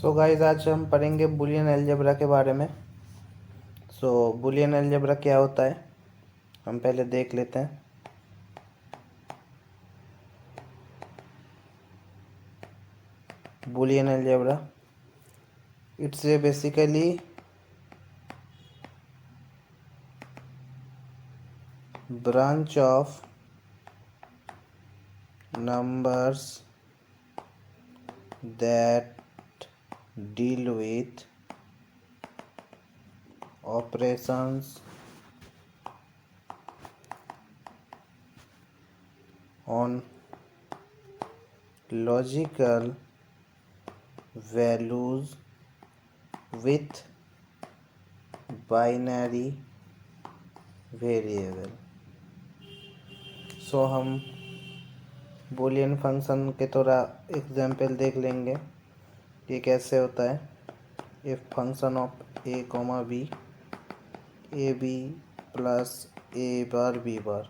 So guys आज हम पढ़ेंगे बुलियन अलजेब्रा के बारे में। बुलियन अलजेब्रा क्या होता है हम पहले देख लेते हैं। Boolean algebra it's a basically branch of numbers that deal with operations on logical values with binary variable। हम बूलियन फंक्शन के थोड़ा एग्जाम्पल देख लेंगे ये कैसे होता है। If function of A comma B A B plus A bar B bar,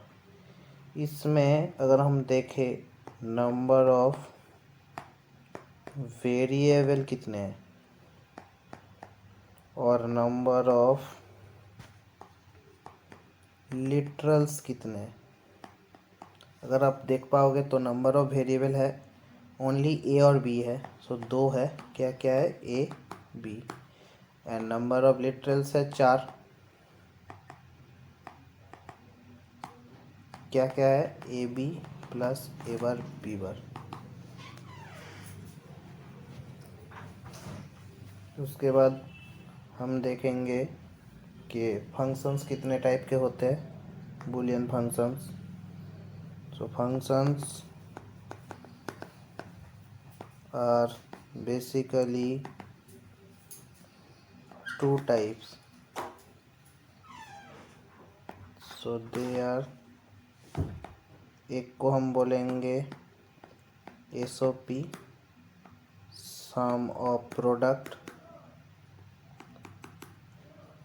इसमें अगर हम देखें नंबर ऑफ वेरिएबल कितने हैं और नंबर ऑफ लिटरल्स कितने हैं। अगर आप देख पाओगे तो नंबर ऑफ वेरिएबल है ओनली ए और बी है, दो है। क्या क्या है? A B. And number of literals है 4। क्या क्या है? A B plus A bar B bar. उसके बाद हम देखेंगे कि फंक्शंस कितने टाइप के होते हैं Boolean functions. functions are basically two types, they are, एक को हम बोलेंगे SOP सम ऑफ प्रोडक्ट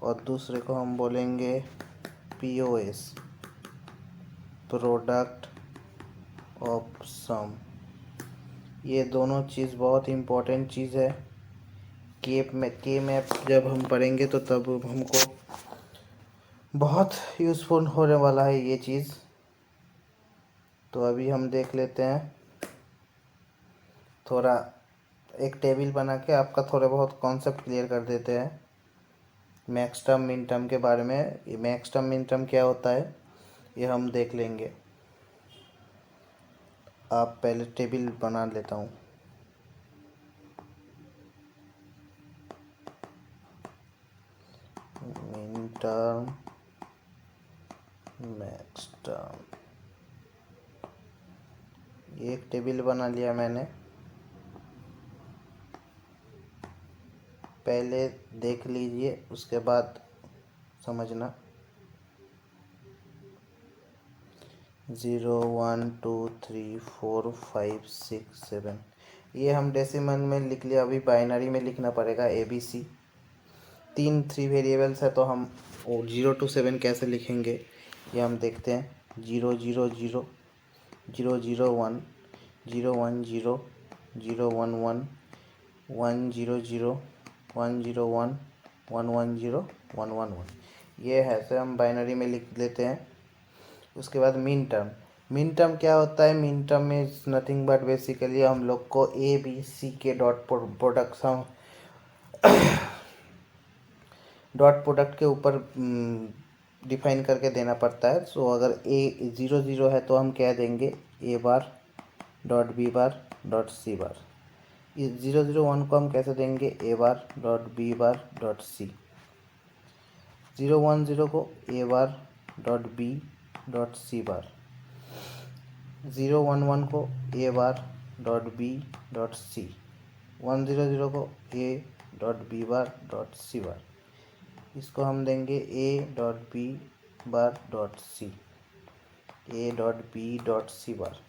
और दूसरे को हम बोलेंगे POS प्रोडक्ट ऑफ सम। ये दोनों चीज़ बहुत इम्पोर्टेंट चीज़ है। के मैप जब हम पढ़ेंगे तो तब हमको बहुत यूज़फुल होने वाला है ये चीज़। तो अभी हम देख लेते हैं, थोड़ा एक टेबल बना के आपका थोड़े बहुत कॉन्सेप्ट क्लियर कर देते हैं मैक्स टर्म मिन टर्म के बारे में। ये मैक्स टर्म मिन टर्म क्या होता है ये हम देख लेंगे। आप पहले टेबल बना लेता हूँ। मिन टर्म मैक्स टर्म, ये एक टेबल बना लिया मैंने। पहले देख लीजिए उसके बाद समझना। 0 1 2 3 4 5 6 7 ये हम डेसिमल में लिख लिया। अभी बाइनरी में लिखना पड़ेगा ABC। 3 वेरिएबल्स है तो हम 0 to 7 कैसे लिखेंगे ये हम देखते हैं। 0 0 0 0 0 1 0 1 0 0 1 1 1 0 0 1 0 1 1 1 0 1 1 1 ये है से हम बाइनरी में लिख लेते हैं। उसके बाद मिन टर्म क्या होता है? मिन टर्म में नथिंग बट बेसिकली हम लोग को ABC के डॉट प्रोडक्ट के ऊपर डिफाइन करके देना पड़ता है। अगर A 0 0 है तो हम क्या देंगे? A bar dot B bar dot C bar. इस 0 0 1 को हम कैसे देंगे? A bar dot B bar dot C. 0 1 0 को A bar dot B dot C bar. 0 1 1 को A bar dot B dot C. 1 0 0 को A dot B bar dot C bar. इसको हम देंगे A dot B bar dot C, A dot B dot C bar,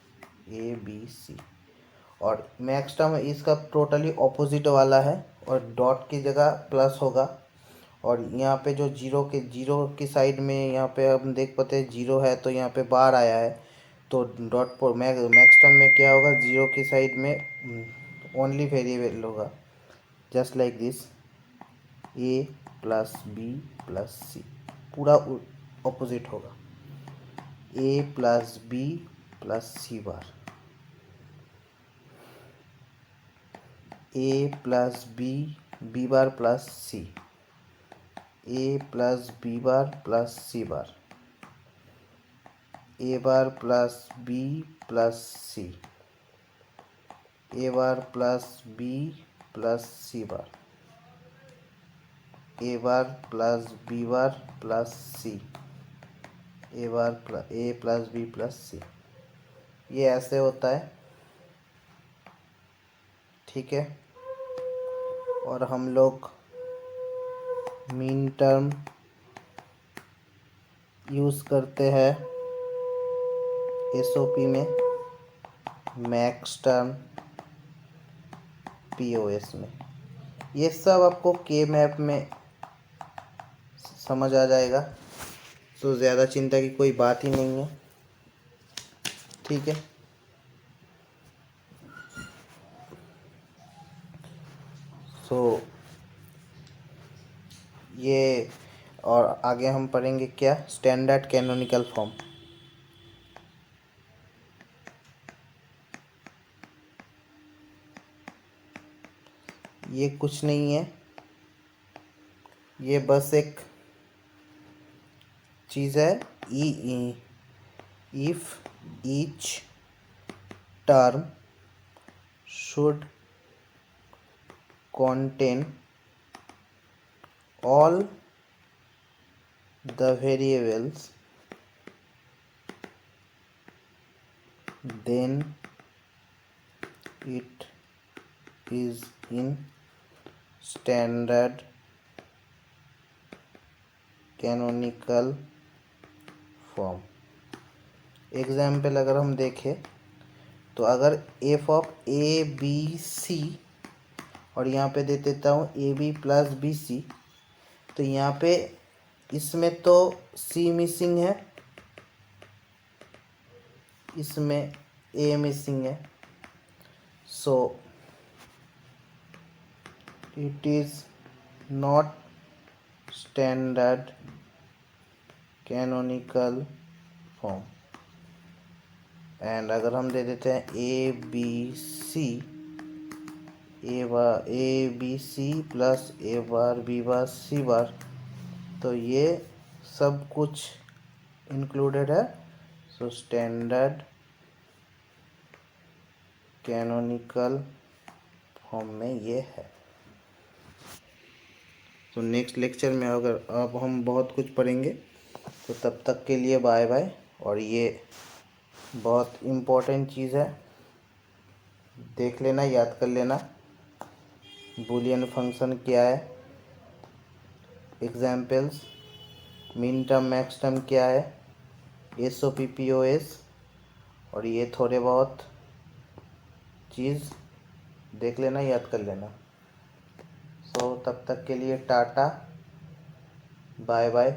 ABC। और max term इसका totally opposite वाला है और डॉट की जगह प्लस होगा। और यहाँ पे जो जीरो की साइड में यहाँ पे हम देख पाते हैं 0 है तो यहाँ पे बार आया है। तो डॉट पर मैक्स टर्म में क्या होगा? 0 की साइड में ओनली वेरिएबल होगा। Just like this, A plus B plus C, पूरा ऑपोजिट होगा, A plus B plus C bar, A plus B bar plus C, A plus B bar plus C bar, A bar plus B plus C, A bar plus B plus C bar, A bar plus B bar plus C, A plus B plus C. ये ऐसे होता है, ठीक है। और हम लोग mean term use करते हैं एसओपी में, मैक्स टर्म पीओएस में। ये सब आपको के मैप में समझ आ जाएगा, तो ज़्यादा चिंता की कोई बात ही नहीं है, ठीक है। सो ये, और आगे हम पढ़ेंगे क्या, स्टैंडर्ड कैनोनिकल फॉर्म। ये कुछ नहीं है, ये बस एक चीज़ है, if each term should contain all the variables, then it is in standard canonical form। Example अगर हम देखें तो अगर F of A B C, और यहाँ पे दे देता हूँ A B plus B C, तो यहाँ पे इसमें तो सी मिसिंग है, इसमें ए मिसिंग है, so it is not standard canonical form. And अगर हम दे देते हैं A B C, A B C plus A bar B bar C bar, तो ये सब कुछ इंक्लूडेड है, सो स्टैंडर्ड कैनोनिकल फॉर्म में ये है। तो नेक्स्ट लेक्चर में अगर अब हम बहुत कुछ पढ़ेंगे, तो तब तक के लिए बाय बाय। और ये बहुत इम्पोर्टेंट चीज़ है, देख लेना, याद कर लेना, बूलियन फंक्शन क्या है, examples, mean term max term क्या है, एसओपी पीओएस, और ये थोड़े बहुत चीज़ देख लेना, याद कर लेना। सो तब तक के लिए टाटा, बाय बाय।